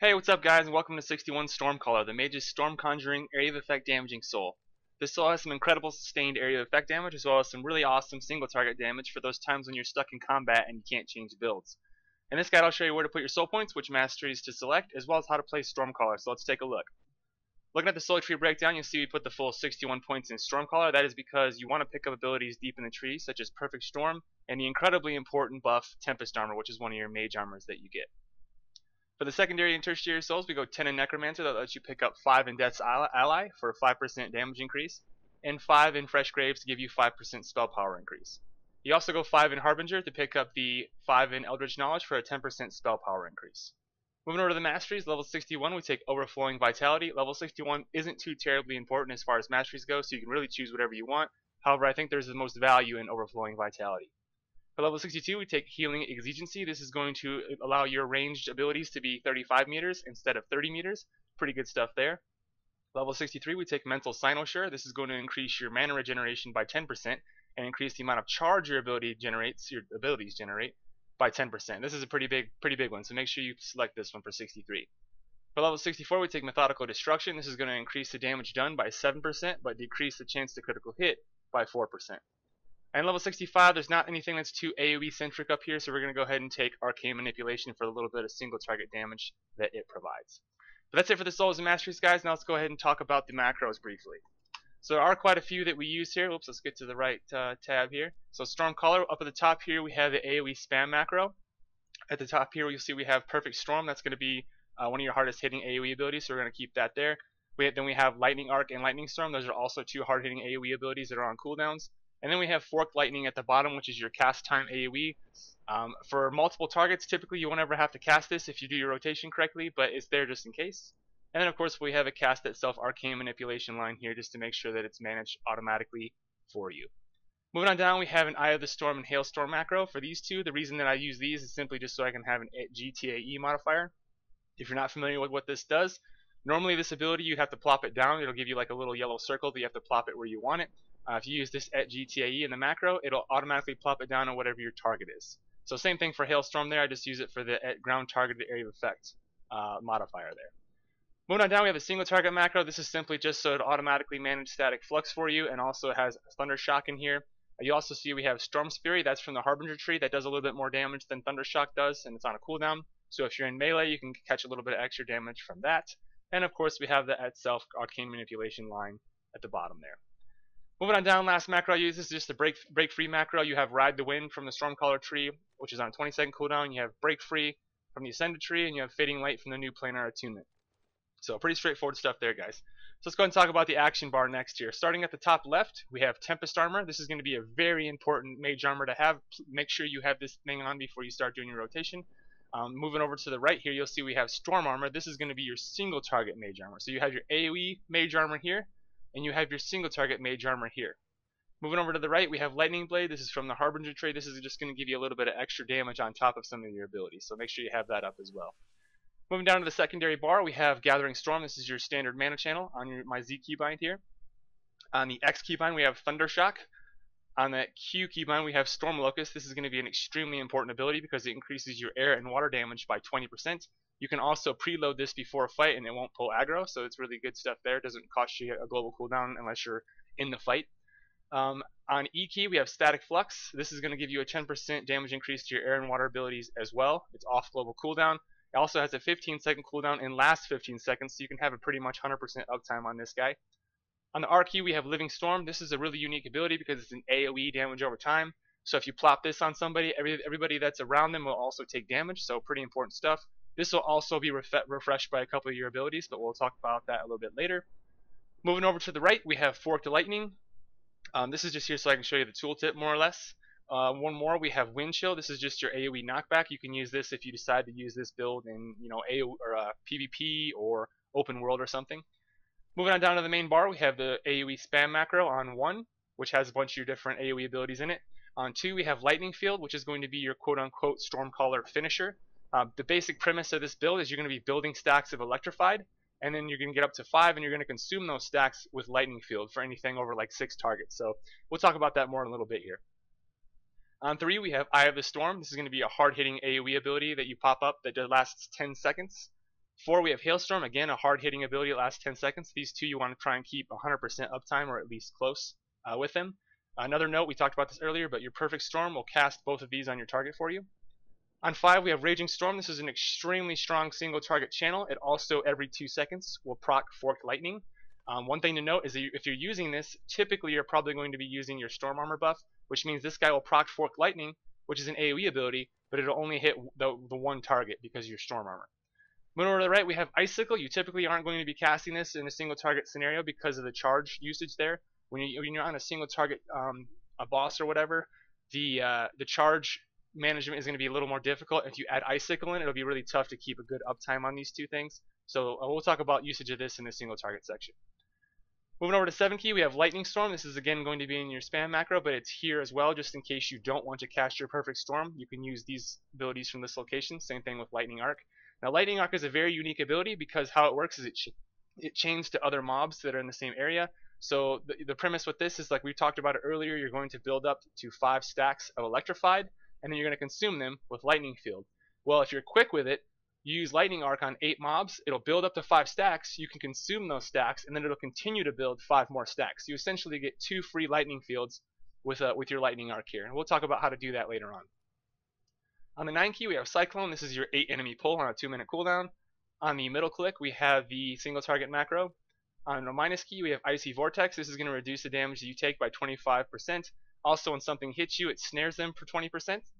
Hey, what's up guys, and welcome to 61 Stormcaller, the Mage's Storm Conjuring Area of Effect Damaging Soul. This soul has some incredible sustained area of effect damage, as well as some really awesome single target damage for those times when you're stuck in combat and you can't change builds. In this guide I'll show you where to put your soul points, which masteries to select, as well as how to play Stormcaller, so let's take a look. Looking at the soul tree breakdown, you'll see we put the full 61 points in Stormcaller. That is because you want to pick up abilities deep in the tree, such as Perfect Storm, and the incredibly important buff Tempest Armor, which is one of your mage armors that you get. For the secondary and tertiary souls, we go 10 in Necromancer, that lets you pick up 5 in Death's Ally for a 5% damage increase, and 5 in Fresh Graves to give you 5% spell power increase. You also go 5 in Harbinger to pick up the 5 in Eldritch Knowledge for a 10% spell power increase. Moving over to the Masteries, level 61 we take Overflowing Vitality. Level 61 isn't too terribly important as far as Masteries go, so you can really choose whatever you want. However, I think there's the most value in Overflowing Vitality. For level 62, we take Healing Exigency. This is going to allow your ranged abilities to be 35 meters instead of 30 meters. Pretty good stuff there. Level 63, we take Mental Cynosure. This is going to increase your mana regeneration by 10% and increase the amount of charge your abilities generate by 10%. This is a pretty big one, so make sure you select this one for 63. For level 64, we take Methodical Destruction. This is going to increase the damage done by 7%, but decrease the chance to critical hit by 4%. And level 65, there's not anything that's too AoE centric up here, so we're going to go ahead and take Arcane Manipulation for a little bit of single target damage that it provides. But that's it for the Souls and Masteries, guys. Now let's go ahead and talk about the macros briefly. So there are quite a few that we use here. Oops, let's get to the right tab here. So Stormcaller, up at the top here, we have the AoE Spam macro. At the top here, you'll see we have Perfect Storm. That's going to be one of your hardest hitting AoE abilities, so we're going to keep that there. Then we have Lightning Arc and Lightning Storm. Those are also two hard hitting AoE abilities that are on cooldowns. And then we have Forked Lightning at the bottom, which is your cast time AoE. For multiple targets, typically you won't ever have to cast this if you do your rotation correctly, but it's there just in case. And then of course we have a cast itself Arcane Manipulation line here just to make sure that it's managed automatically for you. Moving on down, we have an Eye of the Storm and Hailstorm macro. For these two, the reason that I use these is simply just so I can have an GTAE modifier. If you're not familiar with what this does, normally this ability you have to plop it down. It'll give you like a little yellow circle that you have to plop it where you want it. If you use this at GTAE in the macro, it'll automatically plop it down on whatever your target is. So same thing for Hailstorm there, I just use it for the at ground targeted area of effect modifier there. Moving on down, we have a single target macro. This is simply just so it automatically manages Static Flux for you, and also has Thunder Shock in here. You also see we have Storm's Fury, that's from the Harbinger tree, that does a little bit more damage than Thunder Shock does, and it's on a cooldown. So if you're in melee, you can catch a little bit of extra damage from that. And of course we have the itself Arcane Manipulation line at the bottom there. Moving on down, last macro I use, this is just the break free macro. You have Ride the Wind from the Stormcaller tree, which is on a 20-second cooldown. You have Break Free from the Ascended tree, and you have Fading Light from the new Planar Attunement. So pretty straightforward stuff there, guys. So let's go ahead and talk about the action bar next here. Starting at the top left, we have Tempest Armor. This is going to be a very important mage armor to have. Make sure you have this thing on before you start doing your rotation. Moving over to the right here, you'll see we have Storm Armor. This is going to be your single target mage armor. So you have your AoE mage armor here, and you have your single target mage armor here. Moving over to the right, we have Lightning Blade. This is from the Harbinger tree. This is just going to give you a little bit of extra damage on top of some of your abilities, so make sure you have that up as well. Moving down to the secondary bar, we have Gathering Storm. This is your standard mana channel on my Z keybind here. On the X keybind, we have Thunder Shock. On the Q keybind, we have Storm Locust. This is going to be an extremely important ability because it increases your air and water damage by 20%. You can also preload this before a fight and it won't pull aggro, so it's really good stuff there. It doesn't cost you a global cooldown unless you're in the fight. On E key, we have Static Flux. This is going to give you a 10% damage increase to your air and water abilities as well. It's off global cooldown. It also has a 15-second cooldown and lasts 15 seconds, so you can have a pretty much 100% uptime on this guy. On the R key, we have Living Storm. This is a really unique ability because it's an AoE damage over time. So if you plop this on somebody, everybody that's around them will also take damage, so pretty important stuff. This will also be refreshed by a couple of your abilities, but we'll talk about that a little bit later. Moving over to the right, we have Forked Lightning. This is just here so I can show you the tooltip more or less. One more, we have Wind Chill. This is just your AoE knockback. You can use this if you decide to use this build in PvP or open world or something. Moving on down to the main bar, we have the AoE Spam macro on 1, which has a bunch of your different AoE abilities in it. On 2, we have Lightning Field, which is going to be your quote-unquote Stormcaller finisher. The basic premise of this build is you're going to be building stacks of Electrified, and then you're going to get up to 5, and you're going to consume those stacks with Lightning Field for anything over like 6 targets. So we'll talk about that more in a little bit here. On 3, we have Eye of the Storm. This is going to be a hard-hitting AoE ability that you pop up that lasts 10 seconds. 4, we have Hailstorm, again a hard hitting ability that lasts 10 seconds. These two you want to try and keep 100% uptime or at least close with them. Another note, we talked about this earlier, but your Perfect Storm will cast both of these on your target for you. On 5, we have Raging Storm. This is an extremely strong single target channel. It also, every 2 seconds, will proc Forked Lightning. One thing to note is that if you're using this, typically you're probably going to be using your Storm Armor buff, which means this guy will proc Forked Lightning, which is an AoE ability, but it'll only hit the one target because of your Storm Armor. Moving over to the right, we have Icicle. You typically aren't going to be casting this in a single target scenario because of the charge usage there. When you're on a single target, a boss or whatever, the charge management is going to be a little more difficult. If you add Icicle in, it'll be really tough to keep a good uptime on these two things. So we'll talk about usage of this in the single target section. Moving over to 7 key, we have Lightning Storm. This is again going to be in your spam macro, but it's here as well just in case you don't want to cast your Perfect Storm. You can use these abilities from this location. Same thing with Lightning Arc. Now Lightning Arc is a very unique ability because how it works is it chains to other mobs that are in the same area. So the premise with this is, like we talked about it earlier, you're going to build up to 5 stacks of Electrified, and then you're going to consume them with Lightning Field. Well, if you're quick with it, you use Lightning Arc on 8 mobs, it'll build up to 5 stacks, you can consume those stacks, and then it'll continue to build 5 more stacks. You essentially get 2 free Lightning Fields with your Lightning Arc here. And we'll talk about how to do that later on. On the 9 key, we have Cyclone. This is your 8 enemy pull on a 2-minute cooldown. On the middle click, we have the single target macro. On the minus key, we have Icy Vortex. This is going to reduce the damage that you take by 25%. Also, when something hits you, it snares them for 20%.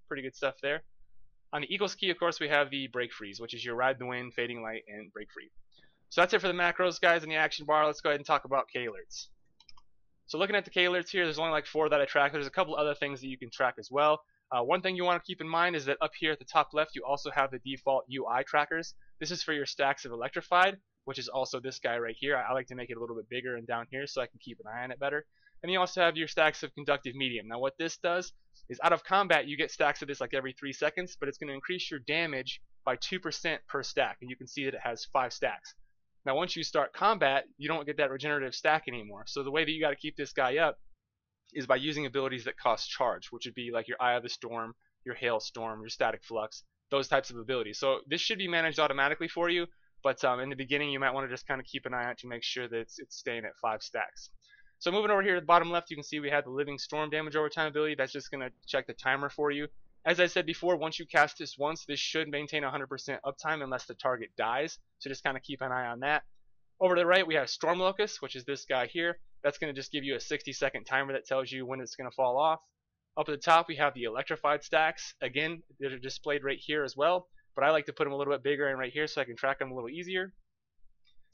Pretty good stuff there. On the equals key, of course, we have the Break Freeze, which is your Ride the Wind, Fading Light, and Break Free. So that's it for the macros, guys, in the action bar. Let's go ahead and talk about K alerts. So looking at the K alerts here, there's only like 4 that I track. There's a couple other things that you can track as well. One thing you want to keep in mind is that up here at the top left, you also have the default UI trackers. This is for your stacks of Electrified, which is also this guy right here. I like to make it a little bit bigger and down here so I can keep an eye on it better. And you also have your stacks of Conductive Medium. Now what this does is out of combat you get stacks of this like every 3 seconds, but it's going to increase your damage by 2% per stack, and you can see that it has 5 stacks. Now once you start combat, you don't get that regenerative stack anymore. So the way that you got to keep this guy up is by using abilities that cost charge, which would be like your Eye of the Storm, your Hailstorm, your Static Flux, those types of abilities. So this should be managed automatically for you, but in the beginning you might want to just kind of keep an eye out to make sure that it's staying at 5 stacks. So moving over here to the bottom left, you can see we have the Living Storm damage over time ability. That's just going to check the timer for you. As I said before, once you cast this once, this should maintain 100% uptime unless the target dies. So just kind of keep an eye on that. Over to the right, we have Storm Locust, which is this guy here. That's going to just give you a 60-second timer that tells you when it's going to fall off. Up at the top, we have the Electrified stacks. Again, they're displayed right here as well, but I like to put them a little bit bigger and right here so I can track them a little easier.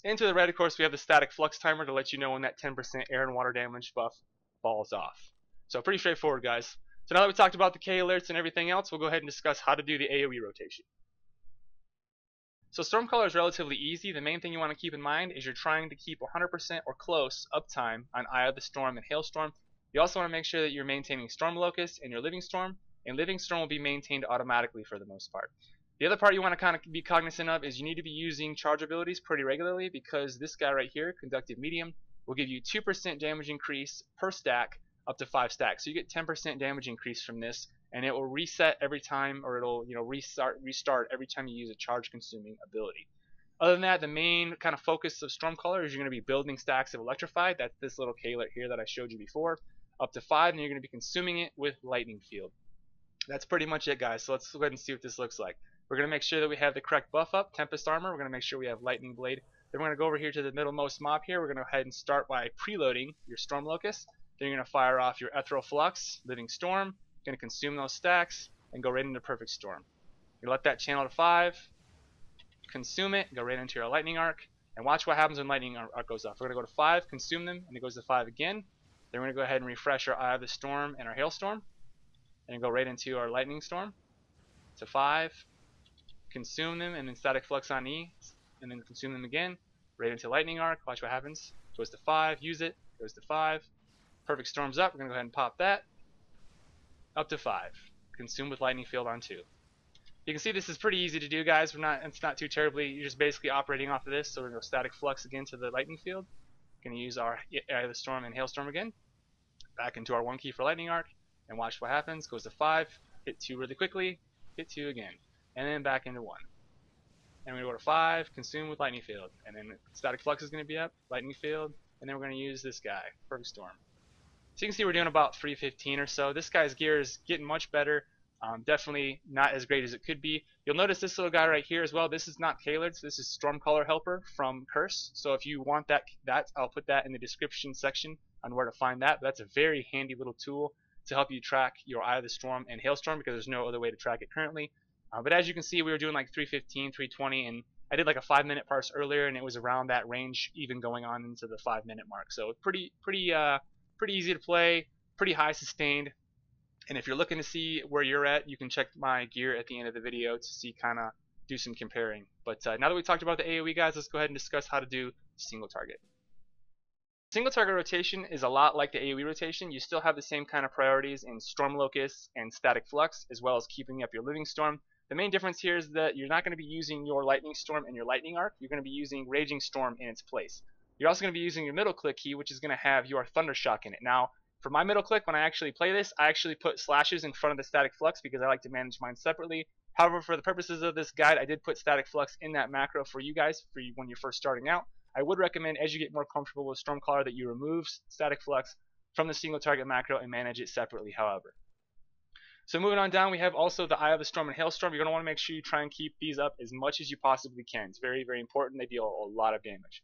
And to the right, of course, we have the Static Flux timer to let you know when that 10% air and water damage buff falls off. So pretty straightforward, guys. So now that we talked about the K alerts and everything else, we'll go ahead and discuss how to do the AoE rotation. So Stormcaller is relatively easy. The main thing you want to keep in mind is you're trying to keep 100% or close uptime on Eye of the Storm and Hailstorm. You also want to make sure that you're maintaining Storm Locust and your Living Storm, and Living Storm will be maintained automatically for the most part. The other part you want to kind of be cognizant of is you need to be using charge abilities pretty regularly, because this guy right here, Conductive Medium, will give you 2% damage increase per stack up to 5 stacks. So you get 10% damage increase from this, and it will reset every time, or it'll restart every time you use a charge consuming ability. Other than that, the main kind of focus of Stormcaller is you're going to be building stacks of Electrified. That's this little K alert here that I showed you before, up to 5, and you're going to be consuming it with Lightning Field. That's pretty much it, guys. So let's go ahead and see what this looks like. We're going to make sure that we have the correct buff up, Tempest Armor. We're going to make sure we have Lightning Blade. Then we're going to go over here to the middlemost mob here. We're going to go ahead and start by preloading your Storm Locust. Then you're going to fire off your Ethereal Flux, Living Storm. You're going to consume those stacks and go right into Perfect Storm. You let that channel to 5, consume it, go right into your Lightning Arc, and watch what happens when Lightning Arc goes off. We're going to go to 5, consume them, and it goes to 5 again. Then we're going to go ahead and refresh our Eye of the Storm and our Hailstorm, and go right into our Lightning Storm to 5, consume them, and then Static Flux on E, and then consume them again, right into Lightning Arc. Watch what happens. Goes to 5, use it, goes to 5. Perfect Storm's up. We're going to go ahead and pop that. Up to 5. Consume with Lightning Field on 2. You can see this is pretty easy to do, guys. It's not too terribly. You're just basically operating off of this. So we're going to go Static Flux again to the Lightning Field. Going to use our Eye of the Storm and Hailstorm again. Back into our 1 key for Lightning Arc. And watch what happens. Goes to 5. Hit 2 really quickly. Hit 2 again. And then back into 1. and we're going to go to 5, consume with lightning field, and then static flux is going to be up, lightning field, and then we're going to use this guy, perfect storm. So you can see we're doing about 315 or so. This guy's gear is getting much better. Definitely not as great as it could be. You'll notice this little guy right here as well. This is not tailored. So this is Stormcaller Helper from Curse. So if you want that, I'll put that in the description section on where to find that. But that's a very handy little tool to help you track your Eye of the Storm and Hailstorm, because there's no other way to track it currently. But as you can see, we were doing like 315, 320, and I did like a 5-minute parse earlier, and it was around that range, even going on into the 5-minute mark. So pretty easy to play, pretty high sustained. And if you're looking to see where you're at, you can check my gear at the end of the video to see, do some comparing. But now that we talked about the AoE, guys, let's go ahead and discuss how to do single target. Single target rotation is a lot like the AoE rotation. You still have the same kind of priorities in Storm Locust and Static Flux, as well as keeping up your Living Storm. The main difference here is that you're not going to be using your Lightning Storm and your Lightning Arc. You're going to be using Raging Storm in its place. You're also going to be using your middle click key, which is going to have your Thundershock in it. Now, for my middle click, when I actually play this, I actually put slashes in front of the Static Flux because I like to manage mine separately. However, for the purposes of this guide, I did put Static Flux in that macro for you guys, when you're first starting out. I would recommend, as you get more comfortable with Stormcaller, that you remove Static Flux from the single target macro and manage it separately, however. So moving on down, we have also the Eye of the Storm and Hailstorm. You're going to want to make sure you try and keep these up as much as you possibly can. It's very, very important. They deal a lot of damage.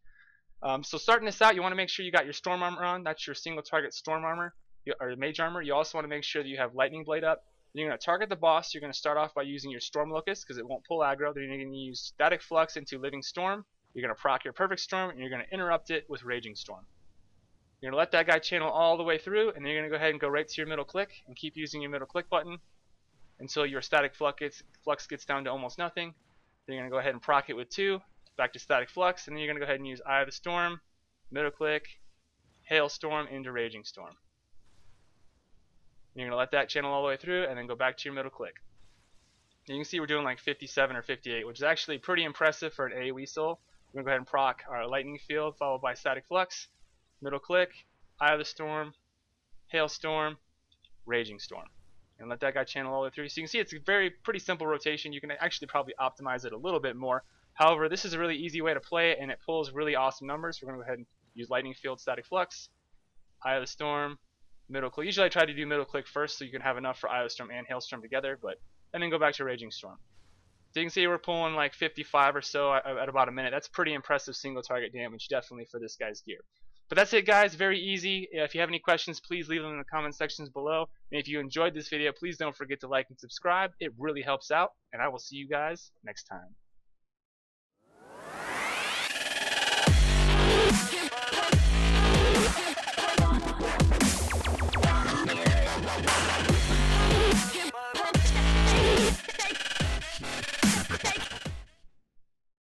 So starting this out, you want to make sure you got your Storm Armor on. That's your single target Storm Armor, or Mage Armor. You also want to make sure that you have Lightning Blade up. Then you're going to target the boss. You're going to start off by using your Storm Locust because it won't pull aggro. Then you're going to use Static Flux into Living Storm. You're going to proc your Perfect Storm, and you're going to interrupt it with Raging Storm. You're going to let that guy channel all the way through, and then you're going to go ahead and go right to your middle click and keep using your middle click button until your Static Flux gets down to almost nothing. Then you're going to go ahead and proc it with 2, back to Static Flux, and then you're going to go ahead and use Eye of the Storm, middle click, Hailstorm into Raging Storm. And you're going to let that channel all the way through, and then go back to your middle click. And you can see we're doing like 57 or 58, which is actually pretty impressive for an AoE soul. We're going to go ahead and proc our Lightning Field, followed by Static Flux, middle click, Eye of the Storm, Hailstorm, Raging Storm. And let that guy channel all the way through. So you can see it's a pretty simple rotation. You can actually probably optimize it a little bit more. However, this is a really easy way to play it, and it pulls really awesome numbers. We're going to go ahead and use Lightning Field, Static Flux, Eye of the Storm, middle click. Usually I try to do middle click first so you can have enough for Eye of the Storm and Hailstorm together, and then go back to Raging Storm. So you can see we're pulling like 55 or so at about a minute. That's pretty impressive single target damage, definitely for this guy's gear. But that's it, guys. Very easy. If you have any questions, please leave them in the comment sections below. And if you enjoyed this video, please don't forget to like and subscribe. It really helps out. And I will see you guys next time.